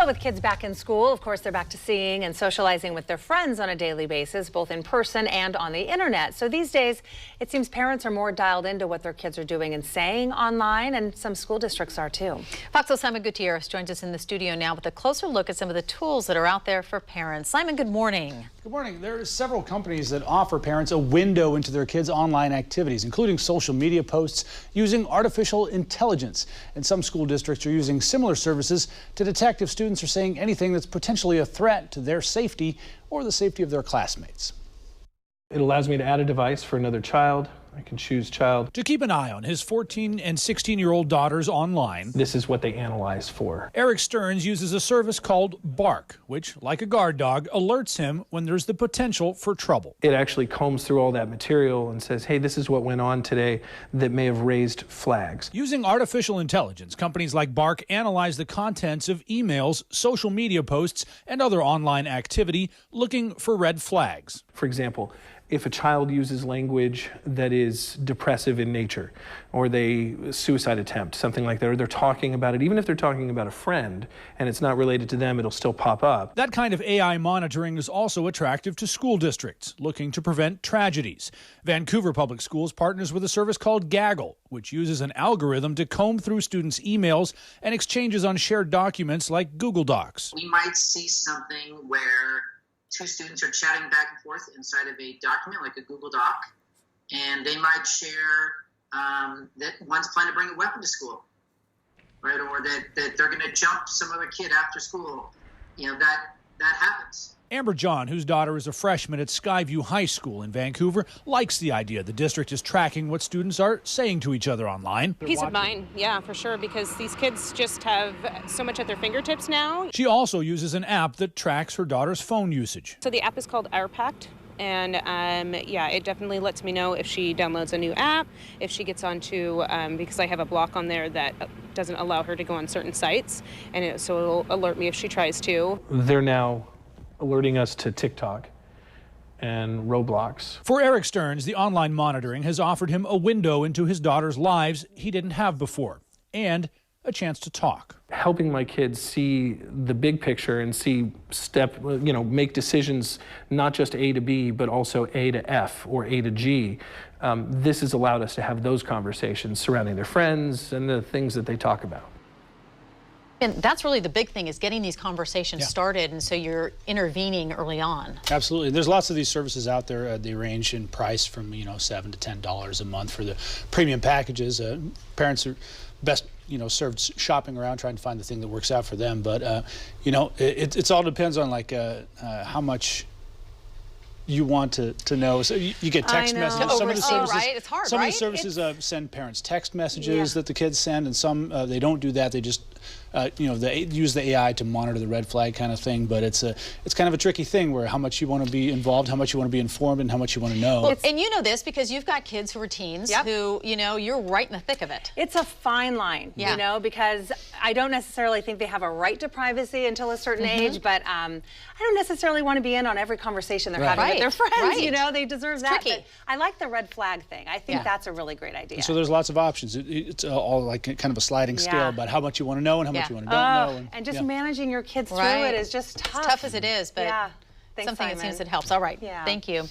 Well, with kids back in school, of course, they're back to seeing and socializing with their friends on a daily basis, both in person and on the internet. So these days, it seems parents are more dialed into what their kids are doing and saying online, and some school districts are too. Fox's Simon Gutierrez joins us in the studio now with a closer look at some of the tools that are out there for parents. Simon, good morning. Good morning. There are several companies that offer parents a window into their kids' online activities, including social media posts using artificial intelligence. And some school districts are using similar services to detect if students are saying anything that's potentially a threat to their safety or the safety of their classmates. It allows me to add a device for another child. I can choose child. To keep an eye on his 14 and 16-year-old daughters online, This is what they analyze for. Eric Stearns uses a service called Bark, which, like a guard dog, alerts him when there's the potential for trouble. It actually combs through all that material and says, hey, this is what went on today that may have raised flags. Using artificial intelligence, companies like Bark analyze the contents of emails, social media posts, and other online activity, looking for red flags. For example, if a child uses language that is depressive in nature, or they suicide attempt, something like that, or they're talking about it, even if they're talking about a friend and it's not related to them, it'll still pop up. That kind of AI monitoring is also attractive to school districts looking to prevent tragedies. Vancouver Public Schools partners with a service called Gaggle, which uses an algorithm to comb through students' emails and exchanges on shared documents like Google Docs. We might see something where two students are chatting back and forth inside of a document like a Google Doc, and they might share that one's planning to bring a weapon to school, right? Or that they're going to jump some other kid after school. You know, that happens. Amber John, whose daughter is a freshman at Skyview High School in Vancouver, likes the idea the district is tracking what students are saying to each other online. Peace of mind, yeah, for sure, because these kids just have so much at their fingertips now. She also uses an app that tracks her daughter's phone usage. So the app is called Our Pact, and yeah, it definitely lets me know if she downloads a new app, if she gets onto, because I have a block on there that doesn't allow her to go on certain sites, and so it'll alert me if she tries to. They're now alerting us to TikTok and Roblox. For Eric Stearns, the online monitoring has offered him a window into his daughter's lives he didn't have before, and a chance to talk. Helping my kids see the big picture and see make decisions, not just A to B, but also A to F or A to G. This has allowed us to have those conversations surrounding their friends and the things that they talk about. And that's really the big thing, is getting these conversations started, and so you're intervening early on. Absolutely. There's lots of these services out there. They range in price from $7 to $10 a month for the premium packages. Parents are best served shopping around trying to find the thing that works out for them. But it all depends on how much you want to know. So you get text messages. Some of the services, right? It's hard, some of the services send parents text messages that the kids send, and some they don't do that. They just they use the AI to monitor the red flag kind of thing. But it's kind of a tricky thing where how much you want to be involved, how much you want to be informed, and how much you want to know. Well, and you know this because you've got kids who are teens who you're right in the thick of it. It's a fine line, because I don't necessarily think they have a right to privacy until a certain age, but I don't necessarily want to be in on every conversation they're having with their friends. They deserve that. But I like the red flag thing. I think that's a really great idea. And so there's lots of options. It's all like kind of a sliding scale about how much you want to know and how much you want to don't know. And just managing your kids through it is just tough. As tough as it is, but Thanks, something Simon. that seems it helps. All right. Thank you.